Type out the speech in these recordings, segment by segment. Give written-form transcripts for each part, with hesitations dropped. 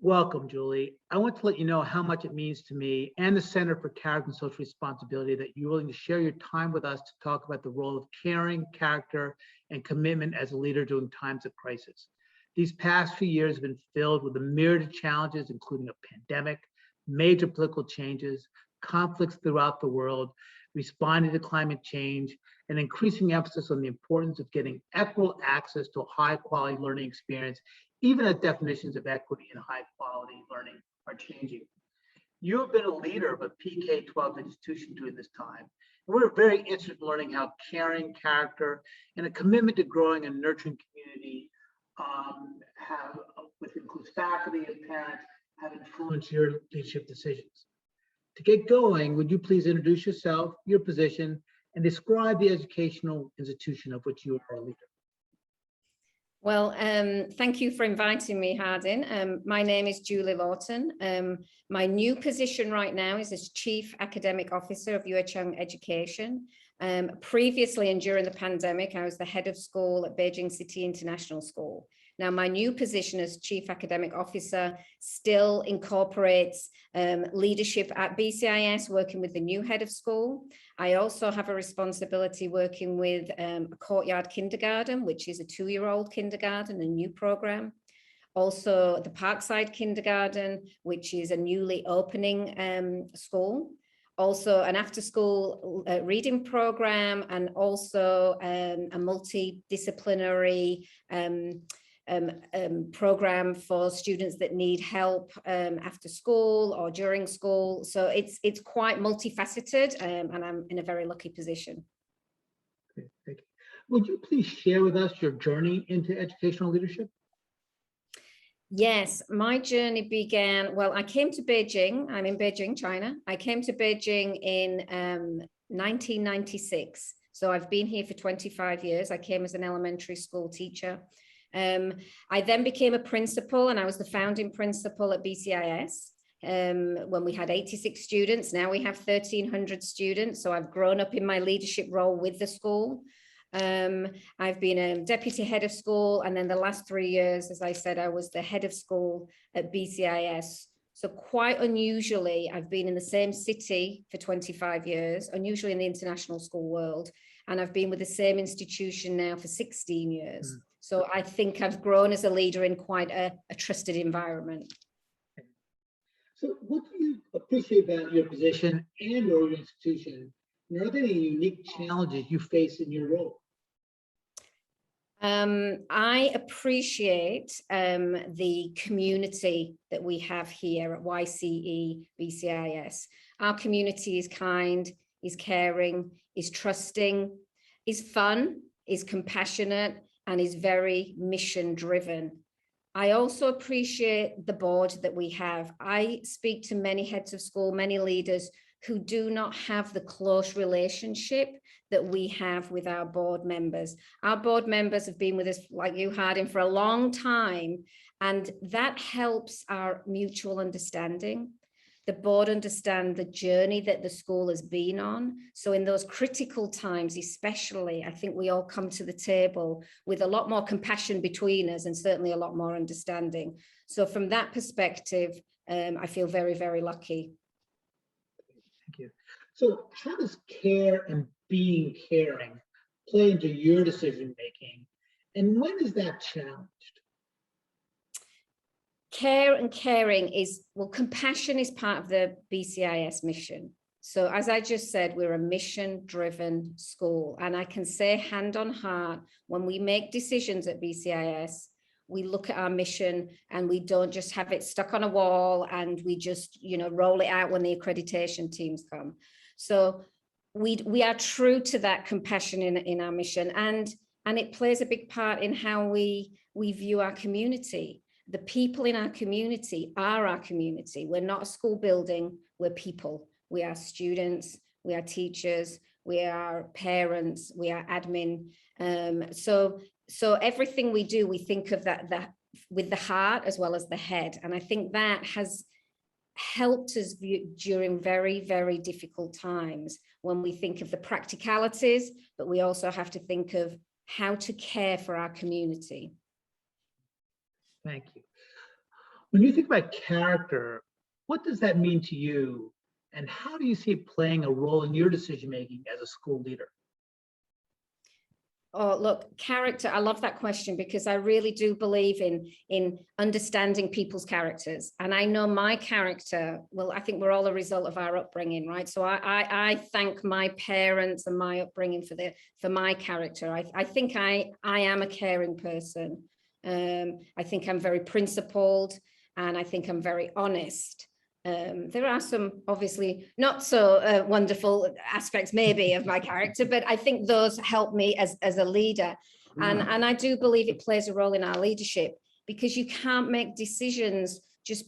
Welcome, Julie. I want to let you know how much it means to me and the Center for Character and Social Responsibility that you're willing to share your time with us to talk about the role of caring, character, and commitment as a leader during times of crisis. These past few years have been filled with a myriad of challenges, including a pandemic, major political changes, conflicts throughout the world, responding to climate change, and increasing emphasis on the importance of getting equitable access to a high-quality learning experience, even as definitions of equity and high-quality learning are changing. You have been a leader of a PK-12 institution during this time. And we're very interested in learning how caring, character, and a commitment to growing and nurturing community which includes faculty and parents, have influenced your leadership decisions. To get going, would you please introduce yourself, your position, and describe the educational institution of which you are a leader? Well, thank you for inviting me, Hardin. My name is Julie Lawton. My new position right now is as Chief Academic Officer of YueCheng Education. Previously and during the pandemic, I was the head of school at Beijing City International School. Now, my new position as Chief Academic Officer still incorporates leadership at BCIS, working with the new head of school. I also have a responsibility working with a courtyard kindergarten, which is a 2-year-old kindergarten, a new program. Also the Parkside Kindergarten, which is a newly opening school. Also an after-school reading program, and also a multidisciplinary program for students that need help after school or during school. So it's quite multifaceted, and I'm in a very lucky position. Okay, thank you. Would you please share with us your journey into educational leadership? Yes, my journey began, well, I came to Beijing. I'm in Beijing, China. I came to Beijing in 1996. So I've been here for 25 years. I came as an elementary school teacher. I then became a principal, and I was the founding principal at BCIS when we had 86 students. Now we have 1,300 students. So I've grown up in my leadership role with the school. I've been a deputy head of school, and then the last 3 years, as I said, I was the head of school at BCIS. So quite unusually, I've been in the same city for 25 years, unusually in the international school world, and I've been with the same institution now for 16 years. So I think I've grown as a leader in quite a trusted environment. So what do you appreciate about your position and your institution? And are there any unique challenges you face in your role? I appreciate the community that we have here at YCE BCIS. Our community is kind, is caring, is trusting, is fun, is compassionate, and is very mission driven. I also appreciate the board that we have. I speak to many heads of school, many leaders who do not have the close relationship that we have with our board members. Our board members have been with us, like you, Hardin, for a long time, and that helps our mutual understanding. The board understand the journey that the school has been on. So in those critical times, especially, I think we all come to the table with a lot more compassion between us, and certainly a lot more understanding. So from that perspective, I feel very, very lucky. Thank you. So how does care and being caring play into your decision making, and when is that challenged? Care and caring is, well, compassion is part of the BCIS mission. So as I just said, we're a mission-driven school, and I can say hand on heart, when we make decisions at BCIS, we look at our mission and we don't just have it stuck on a wall and we just, roll it out when the accreditation teams come. So we are true to that compassion in our mission, and it plays a big part in how we view our community. The people in our community are our community. We're not a school building, we're people. We are students, we are teachers, we are parents, we are admin. So everything we do, we think of that with the heart as well as the head. And I think that has helped us during very, very difficult times when we think of the practicalities, but we also have to think of how to care for our community. Thank you. When you think about character, what does that mean to you? And how do you see it playing a role in your decision-making as a school leader? Oh, look, character. I love that question because I really do believe in understanding people's characters. And I know my character, well, I think we're all a result of our upbringing, right? So I thank my parents and my upbringing for my character. I think I am a caring person. I think I'm very principled, and I think I'm very honest. There are some obviously not so wonderful aspects maybe of my character, but I think those help me as a leader. And I do believe it plays a role in our leadership, because you can't make decisions just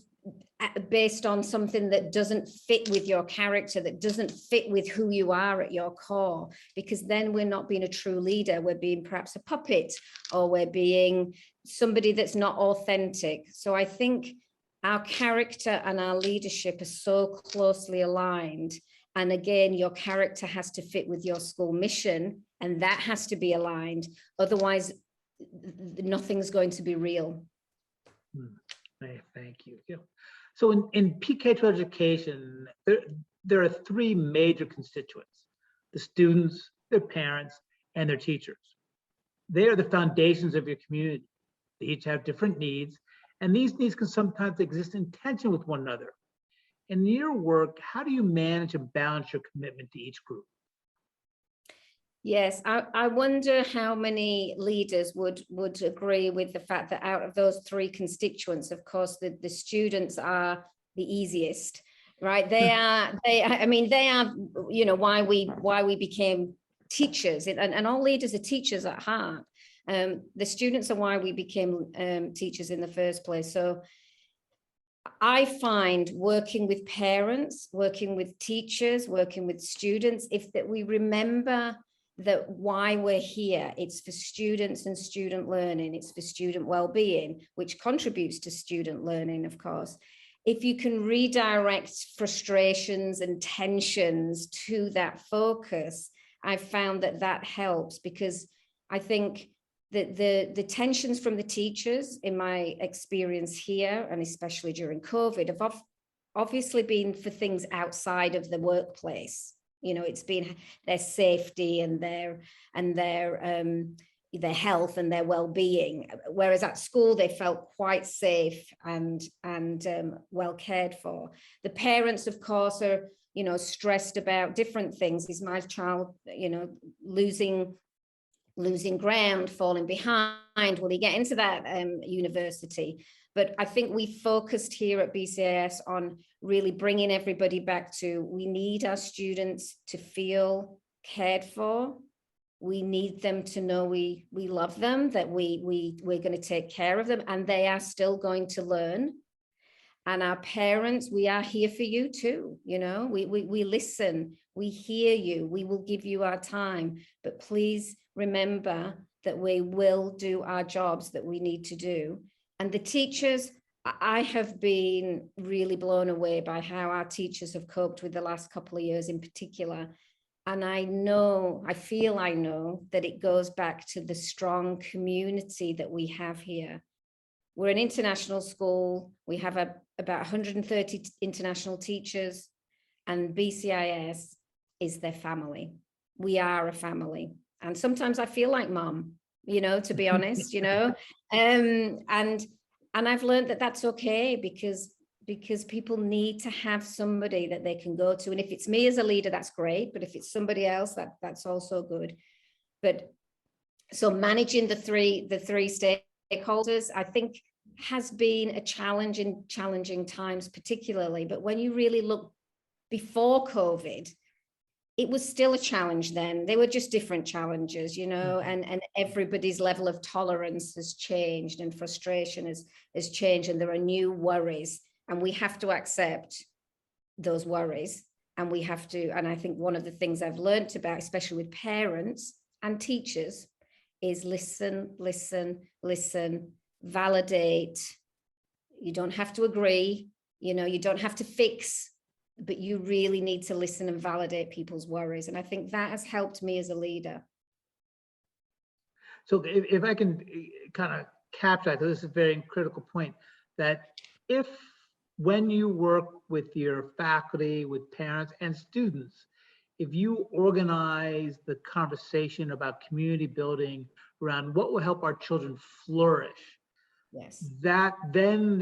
based on something that doesn't fit with your character, that doesn't fit with who you are at your core, because then we're not being a true leader. We're being perhaps a puppet, or we're being somebody that's not authentic. So I think our character and our leadership are so closely aligned. And again, your character has to fit with your school mission, and that has to be aligned. Otherwise, nothing's going to be real. Thank you. So in PK-12 education, there are three major constituents: the students, their parents, and their teachers. They are the foundations of your community. They each have different needs, and these needs can sometimes exist in tension with one another. In your work, how do you manage and balance your commitment to each group? Yes, I wonder how many leaders would agree with the fact that out of those three constituents, of course, the students are the easiest, right? They are, I mean, they are, you know, why we became teachers, and all leaders are teachers at heart. The students are why we became teachers in the first place. So I find working with parents, working with teachers, working with students, if that we remember that why we're here, it's for students and student learning, it's for student well-being, which contributes to student learning, of course. If you can redirect frustrations and tensions to that focus, I've found that helps, because I think that the tensions from the teachers, in my experience here, and especially during COVID, have obviously been for things outside of the workplace. You know, it's been their safety and their health and their well-being. Whereas at school, they felt quite safe and well cared for. The parents, of course, are, you know, stressed about different things. Is my child, you know, losing ground, falling behind? Will he get into that university? But I think we focused here at BCAS on really bringing everybody back to, we need our students to feel cared for. We need them to know we love them, that we're going to take care of them, and they are still going to learn. And our parents, we are here for you too. You know, we listen, we hear you, we will give you our time, but please remember that we will do our jobs that we need to do. And the teachers, I have been really blown away by how our teachers have coped with the last couple of years in particular. And I know that it goes back to the strong community that we have here. We're an international school. We have about 130 international teachers, and BCIS is their family. We are a family. And sometimes I feel like mom, you know, to be honest, you know, and I've learned that that's okay, because people need to have somebody that they can go to. And if it's me as a leader, that's great. But if it's somebody else, that's also good. But so managing the three stakeholders, I think, has been a challenge in challenging times, particularly. But when you really look before COVID, it was still a challenge then. They were just different challenges, you know, and everybody's level of tolerance has changed, and frustration has changed, and there are new worries, and we have to accept those worries. And we have to, and I think one of the things I've learned about, especially with parents and teachers, is listen, validate. You don't have to agree, you know, you don't have to fix, but you really need to listen and validate people's worries. And I think that has helped me as a leader. So if I can kind of capture that, this is a very critical point, that if when you work with your faculty, with parents and students, if you organize the conversation about community building around what will help our children flourish, Yes. that then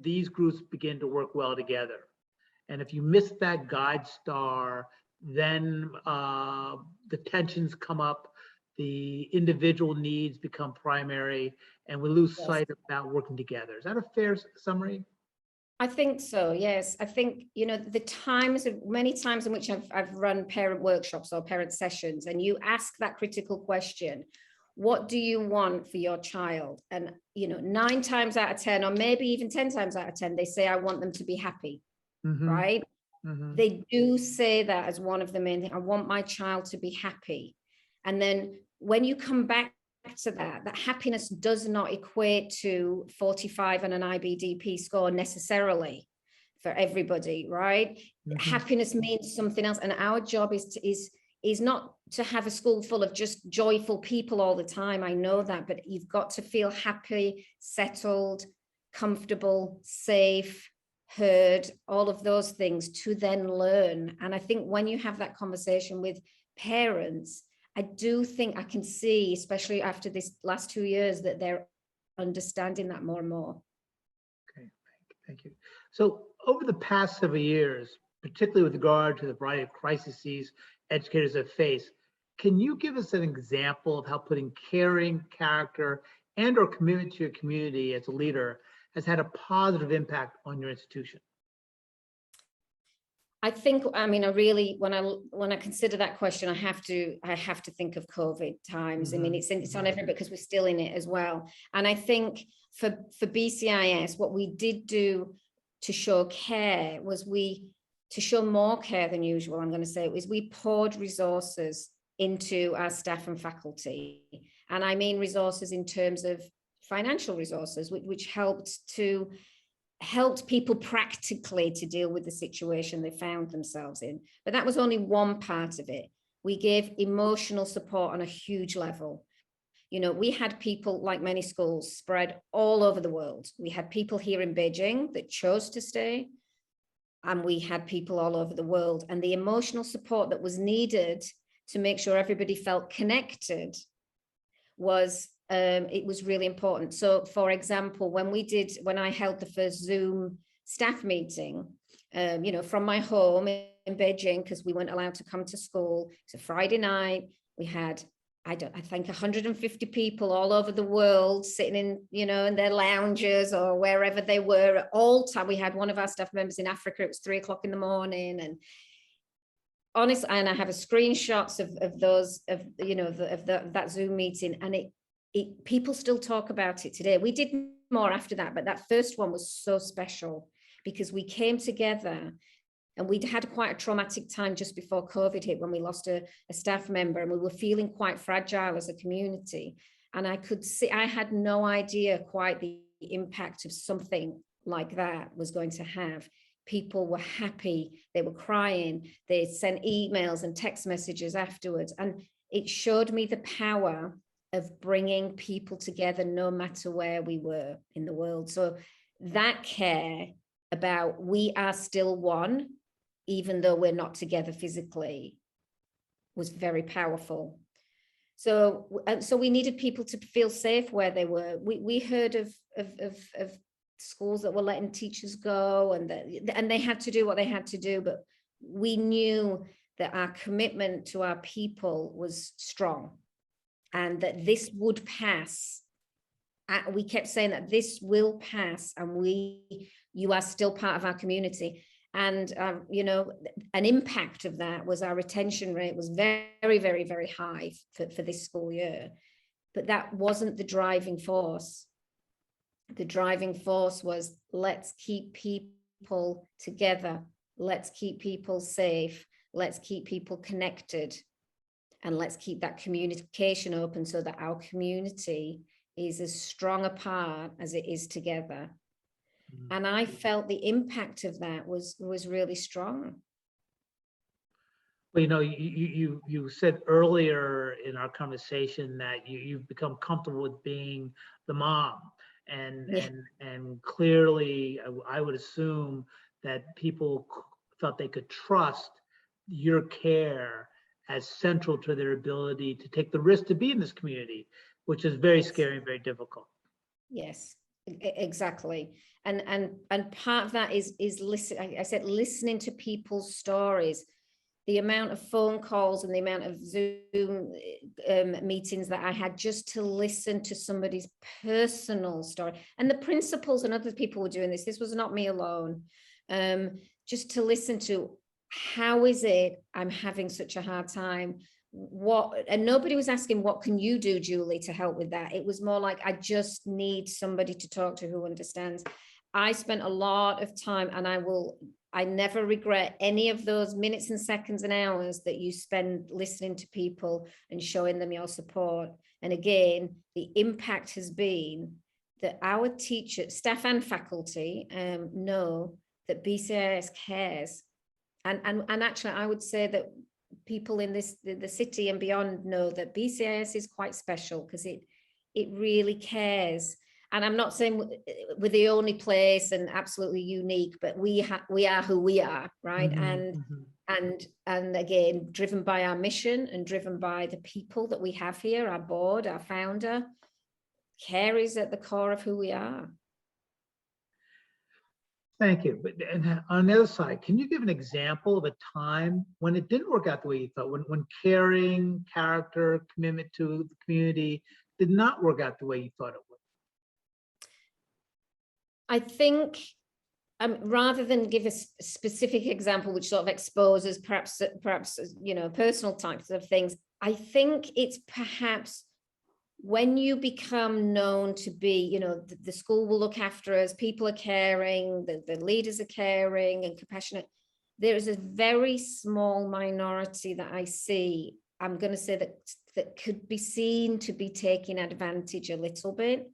these groups begin to work well together. And if you miss that guide star, then the tensions come up, the individual needs become primary, and we lose Yes. sight about working together. Is that a fair summary? I think so, yes. I think, you know, many times in which I've run parent workshops or parent sessions, and you ask that critical question, what do you want for your child? And, you know, 9 times out of 10, or maybe even 10 times out of 10, they say, I want them to be happy, right? They do say that as one of the main things. I want my child to be happy. And then when you come back to that happiness does not equate to 45 and an IBDP score necessarily for everybody, right? Happiness means something else. And our job is not to have a school full of just joyful people all the time. I know that, but you've got to feel happy, settled, comfortable, safe, heard, all of those things to then learn. And I think when you have that conversation with parents, I do think I can see, especially after this last 2 years, that they're understanding that more and more. Okay, thank you. So over the past several years, particularly with regard to the variety of crises educators have faced, can you give us an example of how putting caring, character, and or commitment to your community as a leader has had a positive impact on your institution? I think, I mean, I really, when I consider that question, I have to think of COVID times. I mean, it's on everybody because we're still in it as well. And I think for BCIS, what we did do to show care was to show more care than usual, I'm going to say, was we poured resources into our staff and faculty. And I mean resources in terms of financial resources, which helped people practically to deal with the situation they found themselves in. But that was only one part of it. We gave emotional support on a huge level. You know, we had people, like many schools, spread all over the world. We had people here in Beijing that chose to stay, and we had people all over the world. And the emotional support that was needed to make sure everybody felt connected was it was really important. So, for example, when I held the first Zoom staff meeting, you know, from my home in Beijing, because we weren't allowed to come to school. It's a Friday night. We had, I think 150 people all over the world sitting in, you know, in their lounges or wherever they were at all time. We had one of our staff members in Africa. It was 3 o'clock in the morning, and honestly, and I have screenshots of those, of, you know, that Zoom meeting, and people still talk about it today. We did more after that, but that first one was so special because we came together, and we'd had quite a traumatic time just before COVID hit when we lost a staff member, and we were feeling quite fragile as a community. And I could see, I had no idea quite the impact of something like that was going to have. People were happy, they were crying, they sent emails and text messages afterwards. And it showed me the power of bringing people together no matter where we were in the world. So that care about we are still one, even though we're not together physically, was very powerful. So we needed people to feel safe where they were. We heard of schools that were letting teachers go, and they had to do what they had to do, but we knew that our commitment to our people was strong, and that this would pass. We kept saying that this will pass, and you are still part of our community. And you know, an impact of that was our retention rate was very, very, very high for this school year. But that wasn't the driving force. The driving force was, let's keep people together, let's keep people safe, let's keep people connected, and let's keep that communication open so that our community is as strong a part as it is together. And I felt the impact of that was really strong. Well, you know, you said earlier in our conversation that you've become comfortable with being the mom. And Yeah. and clearly, I would assume that people felt they could trust your care as central to their ability to take the risk to be in this community, which is very Yes. scary and very difficult. Yes, exactly. And part of that is listen. I said listening to people's stories. The amount of phone calls and the amount of Zoom meetings that I had just to listen to somebody's personal story. And the principals and other people were doing this. This was not me alone. Just to listen to, how is it I'm having such a hard time? And nobody was asking, what can you do, Julie, to help with that? It was more like, I just need somebody to talk to who understands. I spent a lot of time, and I never regret any of those minutes and seconds and hours that you spend listening to people and showing them your support. And again, the impact has been that our teachers, staff and faculty know that BCIS cares. And actually, I would say that people in the city and beyond know that BCIS is quite special, because it really cares. And I'm not saying we're the only place and absolutely unique, but we are who we are, right? And again, driven by our mission and driven by the people that we have here, our board, our founder. Care is at the core of who we are. Thank you. But and on the other side, can you give an example of a time when it didn't work out the way you thought, when caring, character, commitment to the community did not work out the way you thought it would? I think rather than give a specific example, which sort of exposes perhaps personal types of things, I think it's perhaps when you become known to be, the school will look after us, people are caring, the leaders are caring and compassionate. There is a very small minority that I see, I'm going to say that could be seen to be taking advantage a little bit,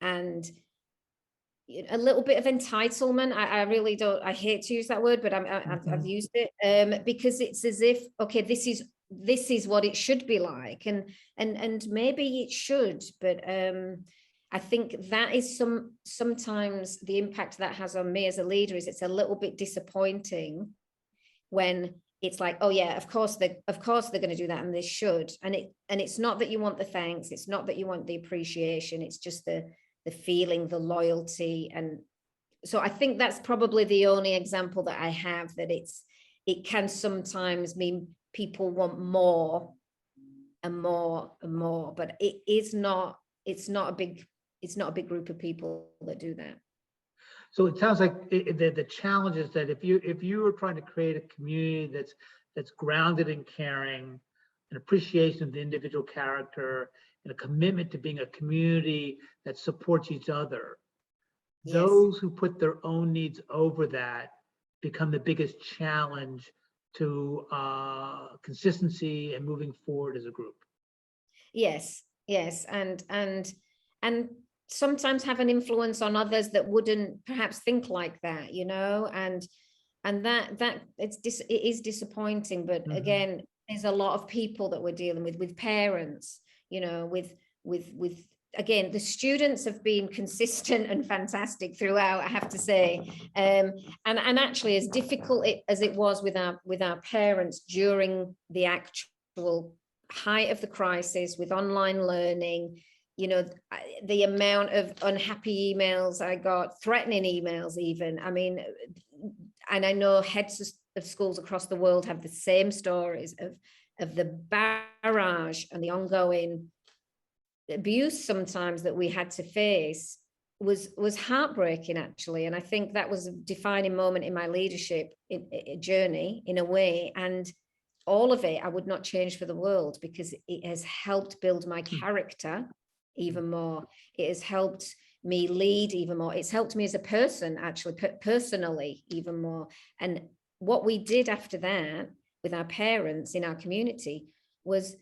and a little bit of entitlement. I really don't, I hate to use that word, but I've used it because it's as if, okay, this is what it should be like, and maybe it should, but I think that is sometimes the impact that has on me as a leader is it's a little bit disappointing when it's like, oh yeah, of course they're going to do that, and they should, and it's not that you want the thanks, it's not that you want the appreciation, it's just the feeling, the loyalty. And so I think that's probably the only example that I have, that it can sometimes mean people want more and more and more, but it's not a big group of people that do that. So it sounds like the challenge is that if you were trying to create a community that's grounded in caring, an appreciation of the individual character, and a commitment to being a community that supports each other, Yes. Those who put their own needs over that become the biggest challenge to consistency and moving forward as a group. Yes, and sometimes have an influence on others that wouldn't perhaps think like that, and that it is disappointing. But again, there's a lot of people that we're dealing with parents, with again, the students have been consistent and fantastic throughout, I have to say, and actually, as difficult as it was with our parents during the actual height of the crisis with online learning, the amount of unhappy emails I got, threatening emails even. I mean, and I know heads of schools across the world have the same stories of the barrage and the ongoing abuse sometimes that we had to face was heartbreaking, actually. And I think that was a defining moment in my leadership journey in a way. And all of it I would not change for the world, because it has helped build my character even more. It has helped me lead even more. It's helped me as a person, actually, personally, even more. And what we did after that with our parents in our community was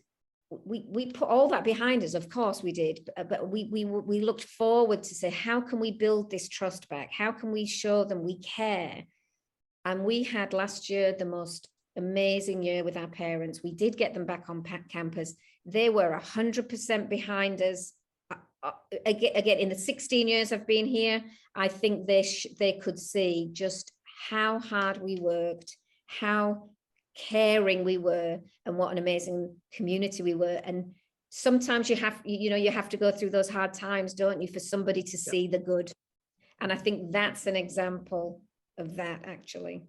we put all that behind us. Of course we did, but we looked forward to say, how can we build this trust back? How can we show them we care? And we had last year the most amazing year with our parents. We did get them back on campus. They were 100% behind us. again, in the 16 years I've been here, I think they could see just how hard we worked, how caring we were, and what an amazing community we were. And sometimes you have to go through those hard times, don't you, for somebody to see the good. And I think that's an example of that, actually.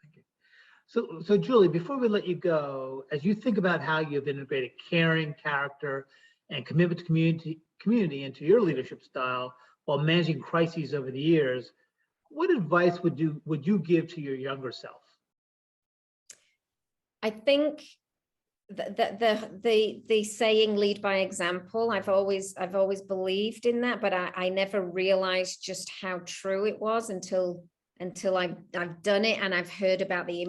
Thank you. So Julie, before we let you go, as you think about how you've integrated caring, character, and commitment to community into your leadership style while managing crises over the years, what advice would you give to your younger self? I think the saying "lead by example," I've always believed in that, but I never realized just how true it was until I've done it and I've heard about the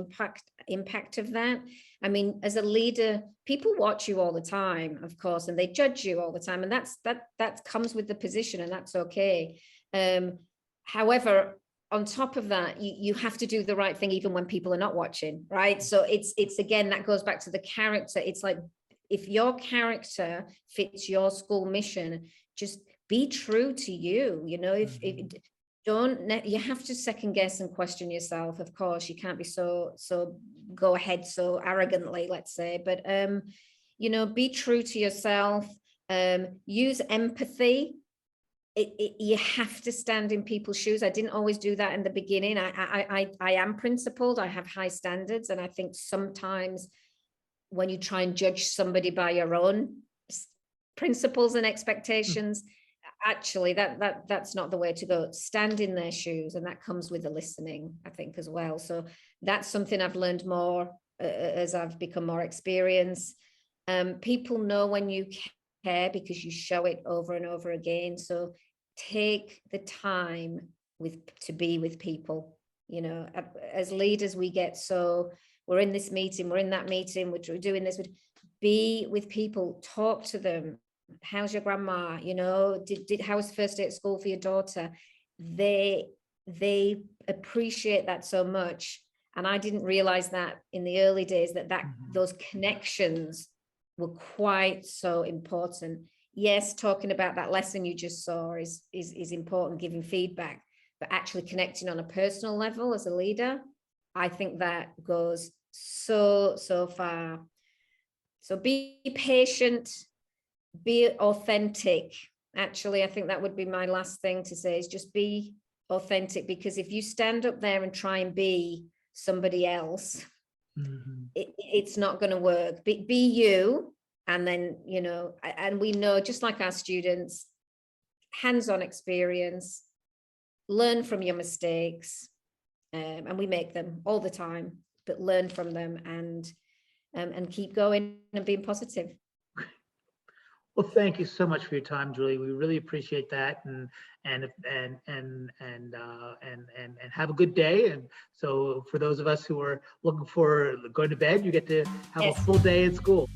impact of that. I mean, as a leader, people watch you all the time, of course, and they judge you all the time, and that comes with the position, and that's okay. However, on top of that, you have to do the right thing even when people are not watching, right? So it's again, that goes back to the character. It's like, if your character fits your school mission, just be true to you. You have to second guess and question yourself. Of course, you can't be so go ahead so arrogantly, let's say, but be true to yourself. Use empathy. You have to stand in people's shoes. I didn't always do that in the beginning. I am principled. I have high standards, and I think sometimes when you try and judge somebody by your own principles and expectations, actually that's not the way to go. Stand in their shoes, and that comes with the listening, I think, as well. So that's something I've learned more as I've become more experienced. People know when you care because you show it over and over again. So take the time to be with people. As leaders, we get we're in this meeting, we're in that meeting, we're doing this. Be with people, talk to them. How's your grandma? How was first day at school for your daughter? They appreciate that so much, and I didn't realize that in the early days that those connections were quite so important. Yes, talking about that lesson you just saw is important, giving feedback, but actually connecting on a personal level as a leader, I think that goes so far. So be patient, be authentic. Actually, I think that would be my last thing to say, is just be authentic, because if you stand up there and try and be somebody else, it's not going to work. Be you. And then, and we know, just like our students, hands-on experience, learn from your mistakes, and we make them all the time, but learn from them and keep going and being positive. Well, thank you so much for your time, Julie. We really appreciate that, and have a good day. And so, for those of us who are looking for going to bed, you get to have a full day at school.